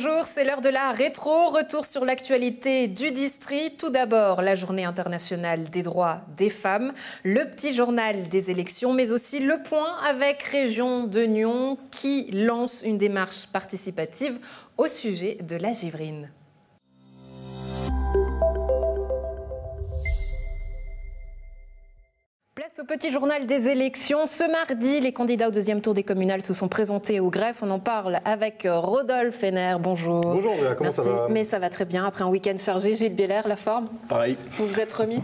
Bonjour, c'est l'heure de la rétro. Retour sur l'actualité du district. Tout d'abord, la Journée internationale des droits des femmes, le petit journal des élections, mais aussi le point avec Région de Nyon qui lance une démarche participative au sujet de la givrine. Place au petit journal des élections. Ce mardi, les candidats au deuxième tour des communales se sont présentés au greffe. On en parle avec Rodolphe Henner. Bonjour. Bonjour, comment ça va? Mais ça va très bien. Après un week-end chargé, Gilles Bieler, la forme? Pareil. Vous vous êtes remis?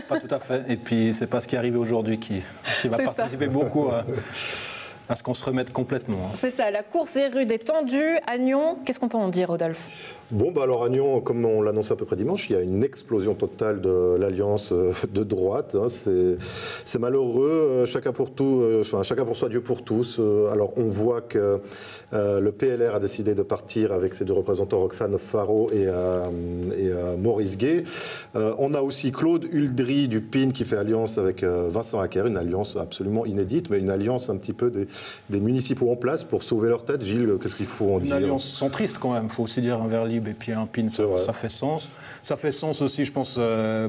Pas tout à fait. Et puis, c'est pas ce qui est arrivé aujourd'hui qui va participer beaucoup à ce qu'on se remette complètement. C'est ça, la course est rude et tendue. À Nyon, qu'est-ce qu'on peut en dire, Rodolphe? Bon, alors à Nyon, comme on l'annonçait à peu près dimanche, il y a une explosion totale de l'alliance de droite. C'est malheureux, chacun pour soi, Dieu pour tous. Alors on voit que le PLR a décidé de partir avec ses deux représentants, Roxane Faro et Maurice Gay. On a aussi Claude Huldry du PIN qui fait alliance avec Vincent Hacker, une alliance absolument inédite, mais une alliance un petit peu des municipaux en place pour sauver leur tête. Gilles, qu'est-ce qu'il faut en dire? Une alliance centriste quand même, il faut aussi dire un Vert libre et puis un PIN, ça fait sens. Ça fait sens aussi, je pense,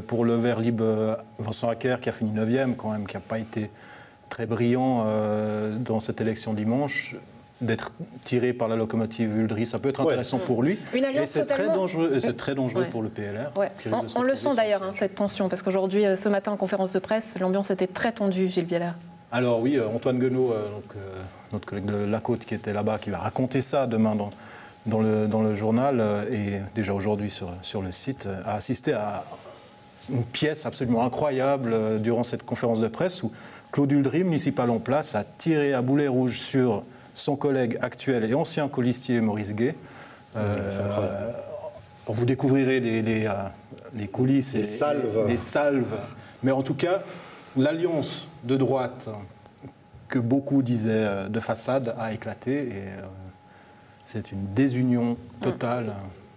pour le Vert libre Vincent Hacker qui a fini 9e quand même, qui n'a pas été très brillant dans cette élection dimanche. D'être tiré par la locomotive Huldry, ça peut être intéressant pour lui. Et c'est très dangereux, pour le PLR. Ouais. On le sent d'ailleurs, cette tension, parce qu'aujourd'hui, ce matin, en conférence de presse, l'ambiance était très tendue, Gilles Bieler. Alors oui, Antoine Guenot, notre collègue de la Côte qui était là-bas, qui va raconter ça demain dans le journal, et déjà aujourd'hui sur le site, a assisté à une pièce absolument incroyable durant cette conférence de presse où Claude Huldry, municipal en place, a tiré à boulet rouge sur son collègue actuel et ancien colistier Maurice Gay. Vous découvrirez les coulisses et les salves. Mais en tout cas, l'alliance de droite que beaucoup disaient de façade a éclaté et c'est une désunion totale.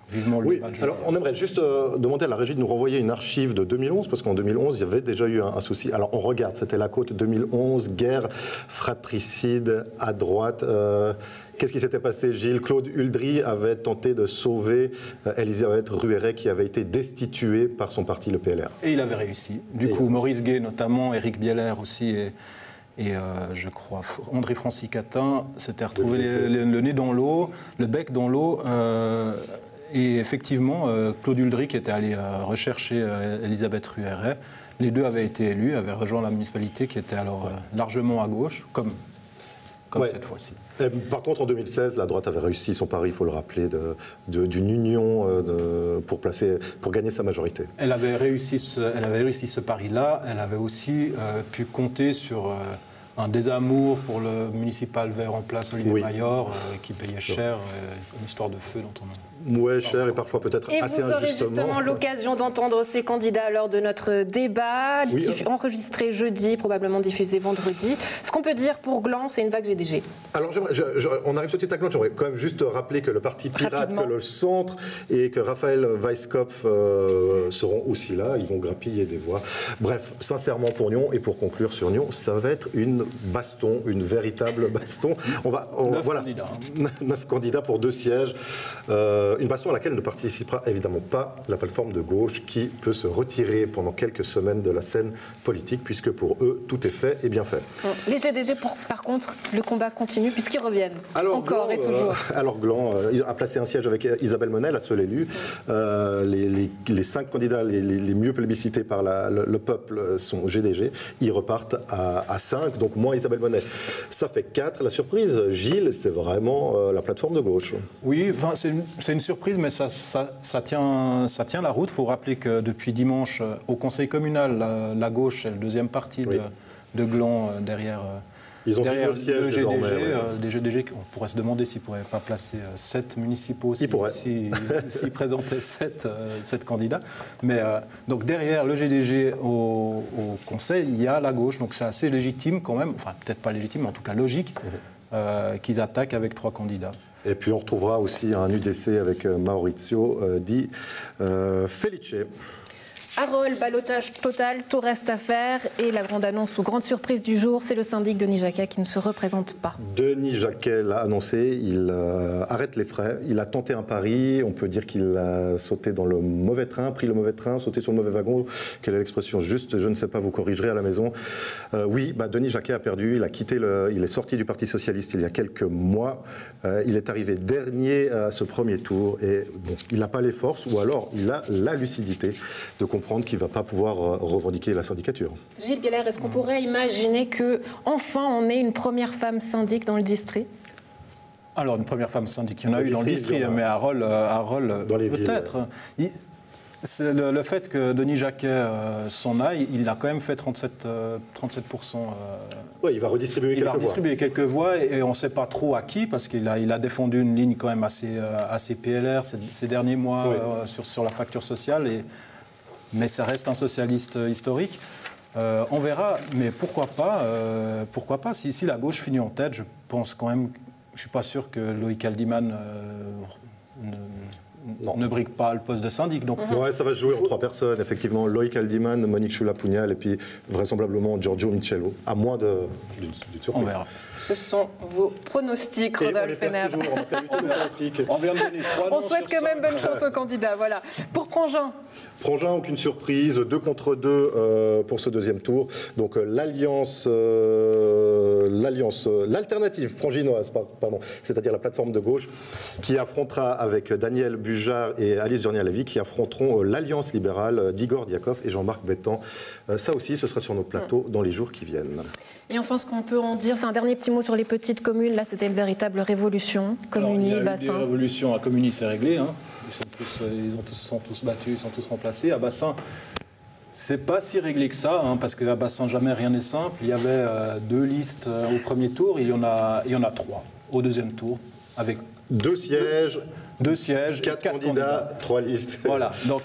Vivement le débat. Alors on aimerait juste demander à la régie de nous renvoyer une archive de 2011, parce qu'en 2011, il y avait déjà eu un souci. Alors on regarde, c'était la Côte 2011, guerre fratricide à droite. Qu'est-ce qui s'était passé, Gilles? Claude Huldry avait tenté de sauver Elisabeth Ruéret, qui avait été destituée par son parti, le PLR. Et il avait réussi. Du coup, Maurice Gay notamment, Éric Bieler aussi, et je crois André Francis Catin s'était retrouvé le nez dans l'eau, le bec dans l'eau. Et effectivement, Claude Huldry qui était allé rechercher Elisabeth Ruéret, les deux avaient été élus, avaient rejoint la municipalité qui était alors largement à gauche, comme cette fois-ci. Par contre, en 2016, la droite avait réussi son pari, il faut le rappeler, d'une union pour gagner sa majorité. Elle avait réussi ce pari-là. Elle avait aussi pu compter sur un désamour pour le municipal vert en place, Olivier Mayor, qui payait cher, une histoire de feu dont on a... Oui, cher et parfois peut-être assez injustement. Et vous aurez justement l'occasion d'entendre ces candidats lors de notre débat, enregistré jeudi, probablement diffusé vendredi. Ce qu'on peut dire pour Gland, c'est une vague GDG. Alors, on arrive tout de suite à Gland. J'aimerais quand même juste rappeler que le Parti Pirate, que le Centre et que Raphaël Weisskopf seront aussi là. Ils vont grappiller des voix. Bref, sincèrement pour Nyon et pour conclure sur Nyon, ça va être une baston, une véritable baston. 9 candidats pour 2 sièges. Une baston à laquelle ne participera évidemment pas la plateforme de gauche qui peut se retirer pendant quelques semaines de la scène politique puisque pour eux, tout est fait et bien fait. Les GDG, par contre, le combat continue puisqu'ils reviennent encore et toujours. Alors Gland a placé un siège avec Isabelle Monnet, la seule élue. Les 5 candidats les mieux plébiscités par le peuple sont GDG. Ils repartent à 5, donc moins Isabelle Monnet. Ça fait 4. La surprise, Gilles, c'est vraiment la plateforme de gauche. Oui, c'est une surprise, mais ça tient la route. Il faut rappeler que depuis dimanche, au Conseil communal, la gauche est le deuxième parti de Gland derrière. Ils ont 19 sièges le GDG, désormais. Des GDG, on pourrait se demander s'ils ne pourraient pas placer 7 municipaux s'ils présentaient 7 candidats. Mais donc derrière le GDG au Conseil, il y a la gauche. Donc c'est assez légitime quand même, enfin peut-être pas légitime, mais en tout cas logique, qu'ils attaquent avec 3 candidats. Et puis on retrouvera aussi un UDC avec Maurizio Di Felice. Harold, ballottage total, tout reste à faire. Et la grande annonce ou grande surprise du jour, c'est le syndic Denis Jacquet qui ne se représente pas. Denis Jacquet l'a annoncé, il arrête les frais. Il a tenté un pari, on peut dire qu'il a sauté dans le mauvais train, pris le mauvais train, sauté sur le mauvais wagon. Quelle est l'expression juste? Je ne sais pas, vous corrigerez à la maison. Oui, Denis Jacquet a perdu, il est sorti du Parti Socialiste il y a quelques mois. Il est arrivé dernier à ce premier tour et bon, il n'a pas les forces ou alors il a la lucidité de comprendre qu'il ne va pas pouvoir revendiquer la syndicature. Gilles Bieler, est-ce qu'on pourrait imaginer qu'enfin on ait une première femme syndic dans le district? Alors, une première femme syndic, il y en a eu dans le district, mais à Rolle peut-être. C'est le fait que Denis Jacquet s'en aille, il a quand même fait 37%. Oui, il va redistribuer quelques voix. Et on ne sait pas trop à qui, parce qu'il a défendu une ligne quand même assez PLR ces derniers mois sur la facture sociale. Mais ça reste un socialiste historique. On verra, mais pourquoi pas si la gauche finit en tête, je pense quand même, je ne suis pas sûr que Loïc Haldiman ne brigue pas le poste de syndic. Donc. Ouais, ça va se jouer en 3 personnes, effectivement. Loïc Haldiman, Monique Chula-Pugnal et puis vraisemblablement Giorgio Michello, à moins d'une surprise. On verra. Ce sont vos pronostics, Rodolphe Henner. On vient de donner 3 noms. On souhaite quand même bonne chance aux candidats. Voilà. Pour Prangin. Prangin, aucune surprise, 2 contre 2 pour ce deuxième tour. Donc l'alternative pranginoise, pardon, c'est-à-dire la plateforme de gauche, qui affrontera avec Daniel Bujard et Alice Durnia-Levy, qui affronteront l'Alliance libérale d'Igor Diakov et Jean-Marc Bettan. Ça aussi, ce sera sur notre plateau dans les jours qui viennent. Et enfin, ce qu'on peut en dire, c'est un dernier petit mot sur les petites communes. Là, c'était une véritable révolution. Communy, Bassin. Il y a eu des révolutions. À Communy, c'est réglé. Hein. Ils sont tous battus, ils sont tous remplacés. À Bassin, c'est pas si réglé que ça, hein, parce qu'à Bassin, jamais rien n'est simple. Il y avait 2 listes au premier tour, il y en a 3 au deuxième tour, avec 2 sièges, 4 candidats, 3 listes. Voilà, donc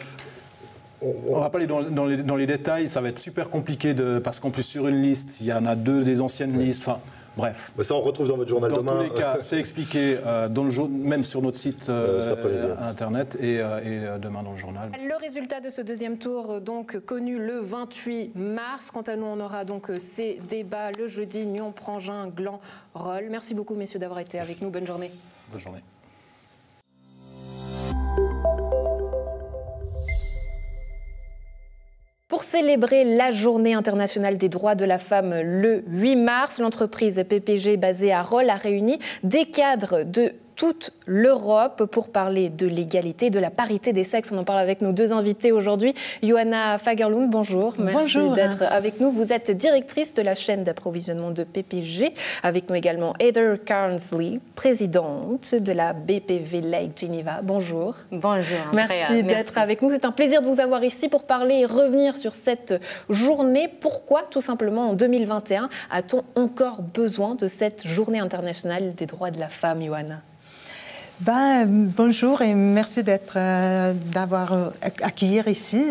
on va pas aller dans les détails, ça va être super compliqué, parce qu'en plus sur une liste, il y en a 2 des anciennes listes, enfin bref. Mais ça, on retrouve dans votre journal demain. Dans tous les cas, c'est expliqué même sur notre site internet et demain dans le journal. Le résultat de ce deuxième tour, donc connu le 28 mars. Quant à nous, on aura donc ces débats le jeudi, Nyon, Prangin, Gland, Rolle. Merci beaucoup, messieurs, d'avoir été avec nous. Bonne journée. Bonne journée. Pour célébrer la Journée internationale des droits de la femme le 8 mars, l'entreprise PPG basée à Rolle a réuni des cadres de toute l'Europe pour parler de l'égalité, de la parité des sexes. On en parle avec nos 2 invités aujourd'hui. Johanna Fagerlund, bonjour. Merci d'être avec nous. Vous êtes directrice de la chaîne d'approvisionnement de PPG. Avec nous également Heather Carnsley, présidente de la BPV Lake Geneva. Bonjour. Bonjour. Merci d'être avec nous. C'est un plaisir de vous avoir ici pour parler et revenir sur cette journée. Pourquoi, tout simplement, en 2021, a-t-on encore besoin de cette Journée internationale des droits de la femme, Johanna ? Bonjour et merci d'avoir accueilli ici.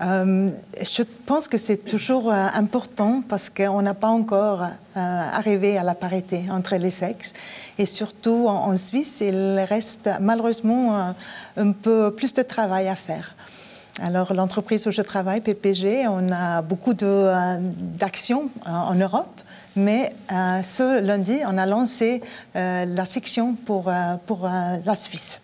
Je pense que c'est toujours important parce qu'on n'a pas encore arrivé à la parité entre les sexes. Et surtout en Suisse, il reste malheureusement un peu plus de travail à faire. Alors l'entreprise où je travaille, PPG, on a beaucoup d'actions en Europe. Mais ce lundi, on a lancé la section pour la Suisse.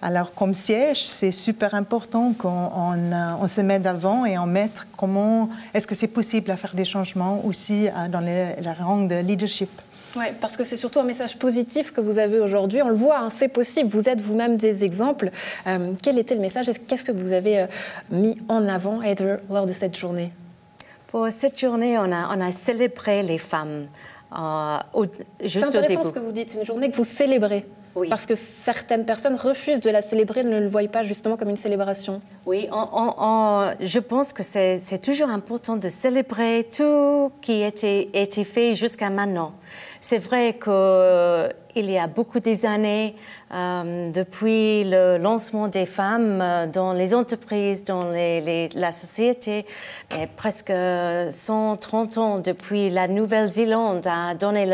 Alors, comme siège, c'est super important qu'on se mette d'avant et on mette comment est-ce que c'est possible à faire des changements aussi dans les rangs de leadership. Oui, parce que c'est surtout un message positif que vous avez aujourd'hui. On le voit, hein, c'est possible. Vous êtes vous-même des exemples. Quel était le message? Qu'est-ce que vous avez mis en avant, Heather, lors de cette journée? Pour cette journée, on a célébré les femmes. C'est intéressant ce que vous dites, c'est une journée que vous célébrez. Oui. Parce que certaines personnes refusent de la célébrer, ne le voient pas justement comme une célébration. Oui, je pense que c'est toujours important de célébrer tout qui a été fait jusqu'à maintenant. C'est vrai qu'il il y a beaucoup des années, depuis le lancement des femmes dans les entreprises, dans la société, et presque 130 ans depuis la Nouvelle-Zélande a donné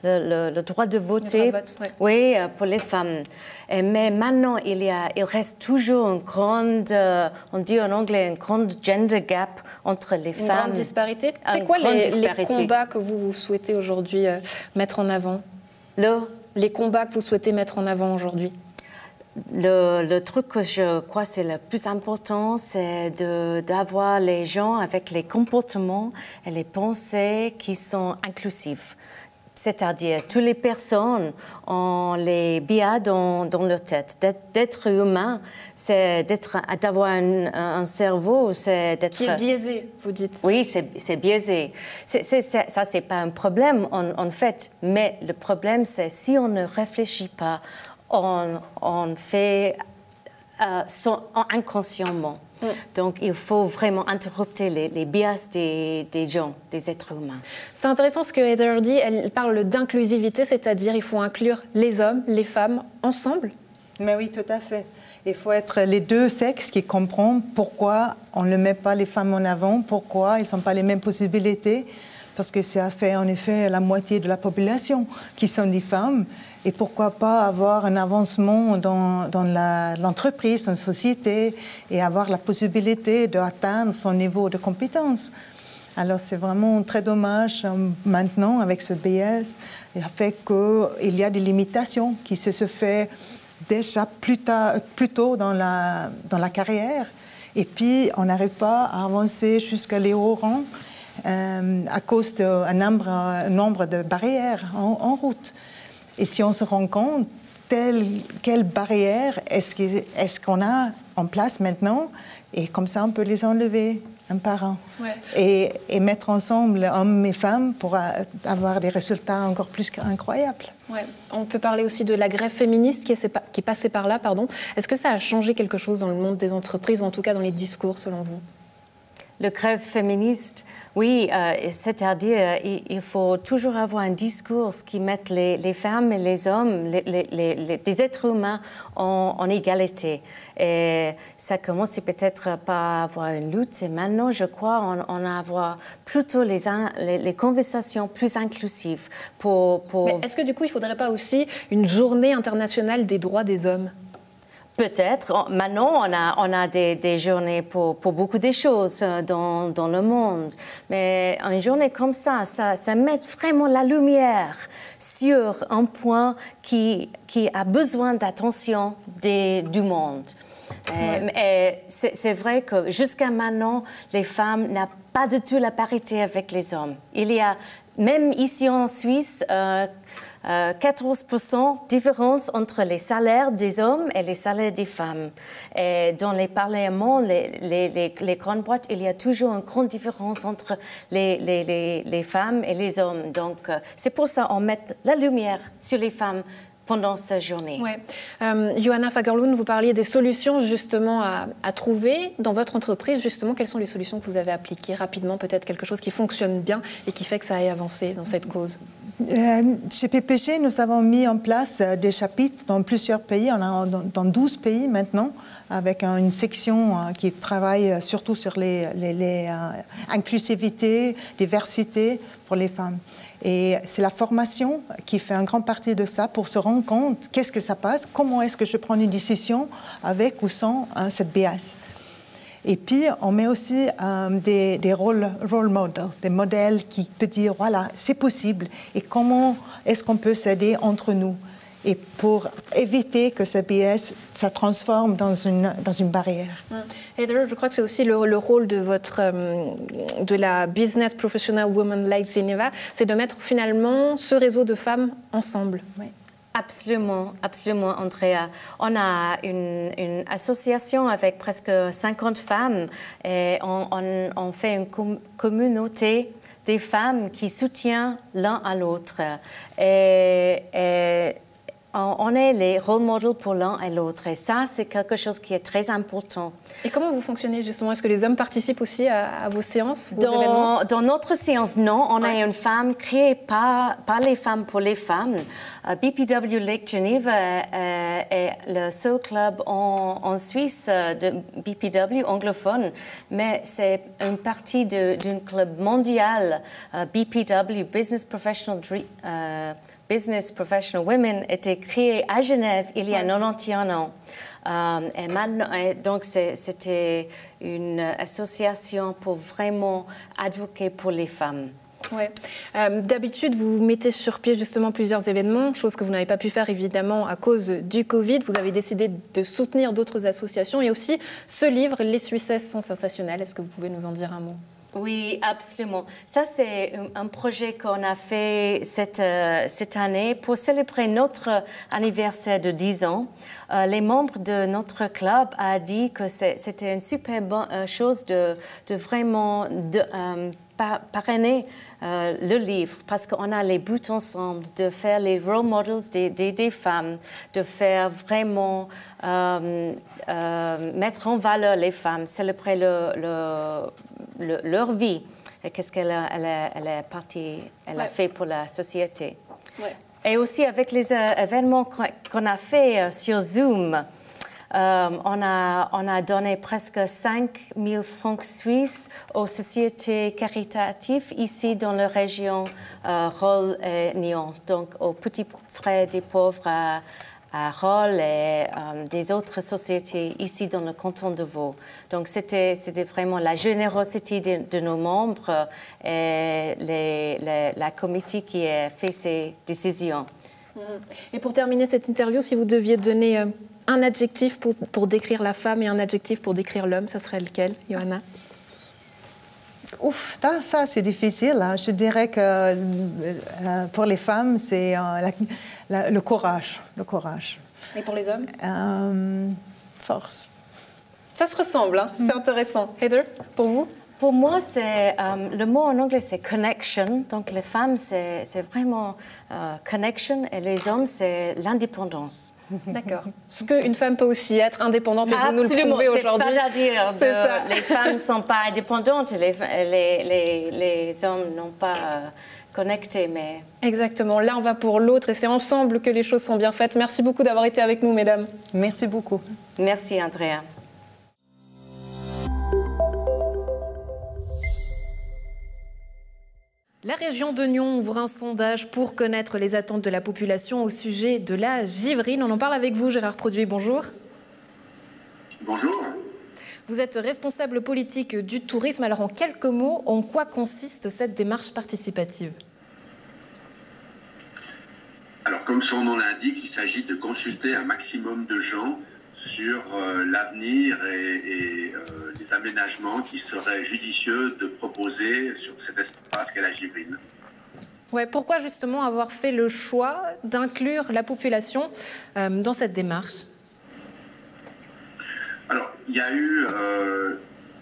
le droit de voter, oui, pour les femmes. Mais maintenant, il reste toujours une grande, on dit en anglais, une grande gender gap entre les femmes. Une grande disparité. C'est quoi les combats que vous souhaitez aujourd'hui mettre en avant? Les combats que vous souhaitez mettre en avant aujourd'hui? Le truc que je crois c'est le plus important, c'est d'avoir les gens avec les comportements et les pensées qui sont inclusifs. C'est-à-dire, toutes les personnes ont les biais dans leur tête. D'être humain, c'est d'avoir un cerveau, c'est d'être... Qui est biaisé, vous dites. Oui, c'est biaisé. Ça, c'est pas un problème, en fait. Mais le problème, c'est si on ne réfléchit pas, on fait inconsciemment. Donc, il faut vraiment interrompre les biais des gens, des êtres humains. C'est intéressant ce que Heather dit. Elle parle d'inclusivité, c'est-à-dire il faut inclure les hommes, les femmes, ensemble. Mais oui, tout à fait. Il faut être les deux sexes qui comprennent pourquoi on ne met pas les femmes en avant, pourquoi ils n'ont pas les mêmes possibilités, parce que ça fait en effet la moitié de la population qui sont des femmes. Et pourquoi pas avoir un avancement dans l'entreprise, dans la société, et avoir la possibilité d'atteindre son niveau de compétence. Alors c'est vraiment très dommage maintenant avec ce BS, il fait qu'il y a des limitations qui se fait déjà plus tôt dans la carrière. Et puis on n'arrive pas à avancer jusqu'à les hauts rangs à cause d'un nombre de barrières en route. Et si on se rend compte, quelle barrière est-ce qu'on a en place maintenant? Et comme ça, on peut les enlever un par un. Ouais. Et mettre ensemble hommes et femmes pour avoir des résultats encore plus incroyables. Ouais. On peut parler aussi de la grève féministe qui est passée par là. Est-ce que ça a changé quelque chose dans le monde des entreprises, ou en tout cas dans les discours, selon vous? Le grève féministe, oui, c'est-à-dire il faut toujours avoir un discours qui mette les femmes et les hommes, des êtres humains en égalité. Et ça commence peut-être par avoir une lutte, et maintenant, je crois, on a avoir plutôt les conversations plus inclusives. Mais est-ce que du coup, il ne faudrait pas aussi une journée internationale des droits des hommes? Peut-être. Maintenant, on a des journées pour beaucoup de choses dans le monde. Mais une journée comme ça met vraiment la lumière sur un point qui a besoin d'attention du monde. Ouais. C'est vrai que jusqu'à maintenant, les femmes n'ont pas du tout la parité avec les hommes. Il y a, même ici en Suisse, 14% différence entre les salaires des hommes et les salaires des femmes. Et dans les parlements, les grandes boîtes, il y a toujours une grande différence entre les femmes et les hommes. Donc, c'est pour ça qu'on met la lumière sur les femmes pendant cette journée. Ouais. Johanna Fagerlund, vous parliez des solutions justement à trouver dans votre entreprise. Justement, quelles sont les solutions que vous avez appliquées rapidement? Peut-être quelque chose qui fonctionne bien et qui fait que ça aille avancer dans cette cause. Chez PPG, nous avons mis en place des chapitres dans plusieurs pays. On a dans 12 pays maintenant, avec une section qui travaille surtout sur l'inclusivité, diversité pour les femmes. Et c'est la formation qui fait une grande partie de ça pour se rendre compte qu'est-ce que ça passe, comment est-ce que je prends une décision avec ou sans cette biais. Et puis, on met aussi des role models, des modèles qui peuvent dire, voilà, c'est possible, et comment est-ce qu'on peut s'aider entre nous, et pour éviter que ce biais, ça transforme dans une barrière. Heather, je crois que c'est aussi le rôle de la Business Professional Women Like Geneva, c'est de mettre finalement ce réseau de femmes ensemble. Oui. Absolument, absolument, Andrea. On a une association avec presque 50 femmes et on fait une communauté des femmes qui soutiennent l'un à l'autre. Et on est les role models pour l'un et l'autre. Et ça, c'est quelque chose qui est très important. Et comment vous fonctionnez justement? Est-ce que les hommes participent aussi à vos séances, vos événements? Dans notre séance, non. On a une femme créée par les femmes pour les femmes. BPW Lake Geneva est le seul club en Suisse de BPW anglophone, mais c'est une partie d'un club mondial, BPW, Business Professional Women, était créé à Genève il y a 91 ans. Et maintenant, donc c'était une association pour vraiment advoquer pour les femmes. Ouais. D'habitude, vous mettez sur pied justement plusieurs événements, chose que vous n'avez pas pu faire évidemment à cause du Covid. Vous avez décidé de soutenir d'autres associations et aussi ce livre, Les Suissesses sont sensationnelles. Est-ce que vous pouvez nous en dire un mot? Oui, absolument. Ça, c'est un projet qu'on a fait cette année pour célébrer notre anniversaire de 10 ans. Les membres de notre club ont dit que c'était une super bonne chose de vraiment parrainer le livre, parce qu'on a les buts ensemble, de faire les role models des femmes, de faire vraiment mettre en valeur les femmes, célébrer leur vie et qu'est-ce qu'elle a fait pour la société. Ouais. Et aussi avec les événements qu'on a fait sur Zoom, on a donné presque 5 000 francs suisses aux sociétés caritatives ici dans la région Rolle et Nyon, donc aux petits frères des pauvres à Rolle et des autres sociétés ici dans le canton de Vaud. Donc c'était vraiment la générosité de nos membres et la comité qui a fait ces décisions. Et pour terminer cette interview, si vous deviez donner un adjectif pour décrire la femme et un adjectif pour décrire l'homme, ça serait lequel, Johanna? Ouf, ça c'est difficile. Hein. Je dirais que pour les femmes, c'est le courage. Le courage. Et pour les hommes? Force. Ça se ressemble, hein. C'est intéressant. Heather, pour vous? Pour moi, c'est le mot en anglais, c'est connection. Donc les femmes, c'est vraiment connection, et les hommes, c'est l'indépendance. D'accord. Ce qu'une femme peut aussi être indépendante, et vous nous le prouvez aujourd'hui. C'est pas à dire. Les femmes ne sont pas indépendantes, les hommes n'ont pas connecté, mais... Exactement. L'un va pour l'autre, et c'est ensemble que les choses sont bien faites. Merci beaucoup d'avoir été avec nous, mesdames. Merci beaucoup. Merci, Andrea. La région de Nyon ouvre un sondage pour connaître les attentes de la population au sujet de la givrine. On en parle avec vous, Gérard Produit. Bonjour. Bonjour. Vous êtes responsable politique du tourisme. Alors, en quelques mots, en quoi consiste cette démarche participative? Alors, comme son nom l'indique, il s'agit de consulter un maximum de gens sur l'avenir et les aménagements qui seraient judicieux de proposer sur cet espace qu'est la givrine. Ouais, pourquoi justement avoir fait le choix d'inclure la population dans cette démarche? Alors, il y a eu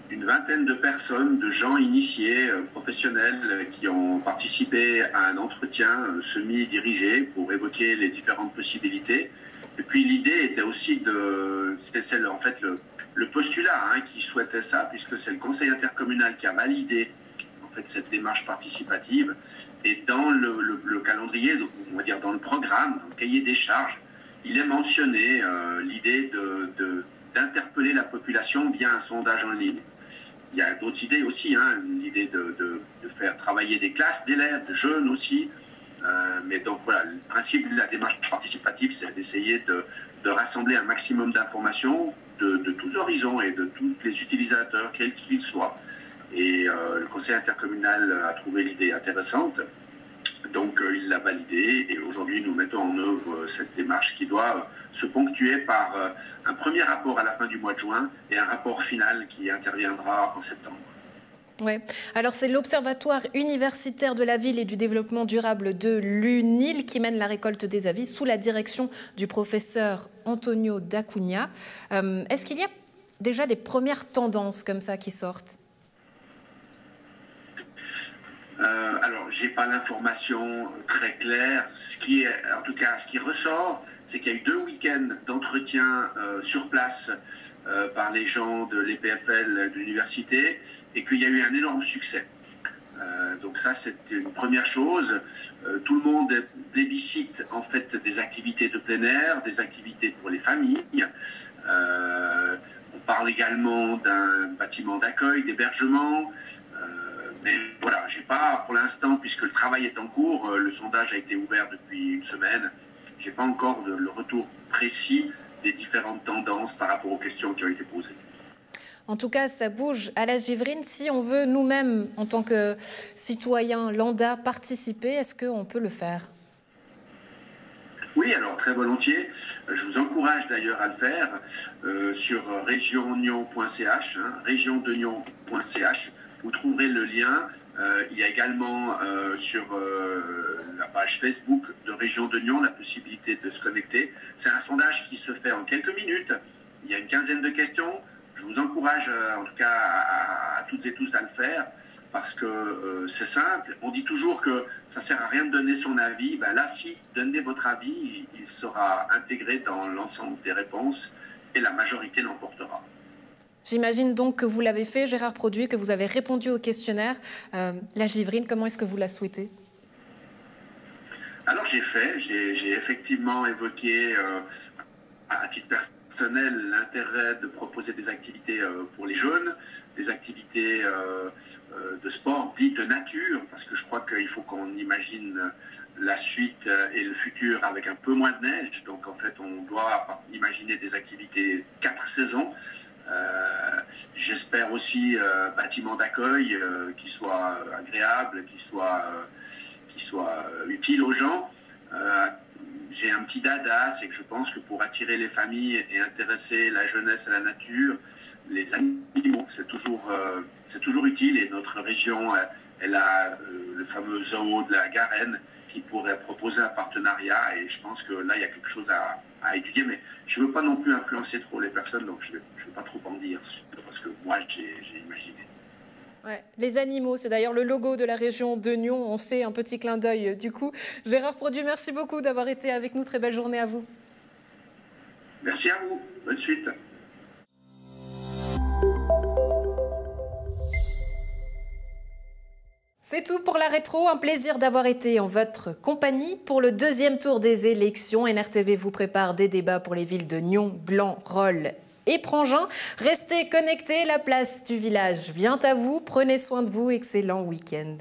une vingtaine de personnes, de gens initiés, professionnels, qui ont participé à un entretien semi-dirigé pour évoquer les différentes possibilités. Et puis l'idée était aussi c'était en fait le postulat qui souhaitait ça, puisque c'est le conseil intercommunal qui a validé en fait cette démarche participative. Et dans le calendrier, on va dire dans le programme, dans le cahier des charges, il est mentionné l'idée d'interpeller la population via un sondage en ligne. Il y a d'autres idées aussi, l'idée de faire travailler des classes d'élèves, de jeunes aussi. Mais donc voilà, le principe de la démarche participative, c'est d'essayer de rassembler un maximum d'informations de tous horizons et de tous les utilisateurs, quels qu'ils soient. Et le conseil intercommunal a trouvé l'idée intéressante, donc il l'a validée, et aujourd'hui nous mettons en œuvre cette démarche qui doit se ponctuer par un premier rapport à la fin du mois de juin et un rapport final qui interviendra en septembre. Oui. Alors c'est l'Observatoire universitaire de la ville et du développement durable de l'UNIL qui mène la récolte des avis sous la direction du professeur Antonio D'Acunha. Est-ce qu'il y a déjà des premières tendances comme ça qui sortent? Alors, je n'ai pas l'information très claire. En tout cas, ce qui ressort, c'est qu'il y a eu 2 week-ends d'entretien sur place par les gens de l'EPFL de l'université et qu'il y a eu un énorme succès. Donc ça, c'est une première chose. Tout le monde plébiscite en fait des activités de plein air, des activités pour les familles. On parle également d'un bâtiment d'accueil, d'hébergement. Mais voilà, j'ai pas pour l'instant, puisque le travail est en cours, le sondage a été ouvert depuis une semaine, j'ai pas encore le retour précis des différentes tendances par rapport aux questions qui ont été posées. En tout cas, ça bouge à la Givrine. Si on veut nous-mêmes, en tant que citoyens lambda, participer, est-ce qu'on peut le faire? Oui, alors très volontiers. Je vous encourage d'ailleurs à le faire sur régiondenion.ch, régiondenion.ch. Vous trouverez le lien. Il y a également sur la page Facebook de Région de Nyon la possibilité de se connecter. C'est un sondage qui se fait en quelques minutes. Il y a une quinzaine de questions. Je vous encourage en tout cas à toutes et tous à le faire parce que c'est simple. On dit toujours que ça ne sert à rien de donner son avis. Ben là, si donnez votre avis, il sera intégré dans l'ensemble des réponses et la majorité l'emportera. J'imagine donc que vous l'avez fait, Gérard Produit, que vous avez répondu au questionnaire. La Givrine, comment est-ce que vous la souhaitez? Alors j'ai effectivement évoqué à titre personnel l'intérêt de proposer des activités pour les jeunes, des activités de sport dites de nature, parce que je crois qu'il faut qu'on imagine la suite et le futur avec un peu moins de neige. Donc en fait, on doit imaginer des activités 4 saisons. J'espère aussi bâtiments d'accueil qui soient agréables, qui soient utiles aux gens. J'ai un petit dada, c'est que je pense que pour attirer les familles et intéresser la jeunesse à la nature, les animaux, c'est toujours utile. Et notre région, elle a le fameux zoo de la Garenne qui pourrait proposer un partenariat. Et je pense que là, il y a quelque chose à étudier. Mais je ne veux pas non plus influencer trop les personnes, donc je ne vais pas trop en dire, parce que moi, j'ai imaginé. Ouais, les animaux, c'est d'ailleurs le logo de la région de Nyon. On sait, un petit clin d'œil du coup. Gérard Produit, merci beaucoup d'avoir été avec nous. Très belle journée à vous. Merci à vous. Bonne suite. C'est tout pour la rétro. Un plaisir d'avoir été en votre compagnie. Pour le deuxième tour des élections, NRTV vous prépare des débats pour les villes de Nyon, Gland, Rolle et Prangin. Restez connectés, la place du village vient à vous. Prenez soin de vous, excellent week-end.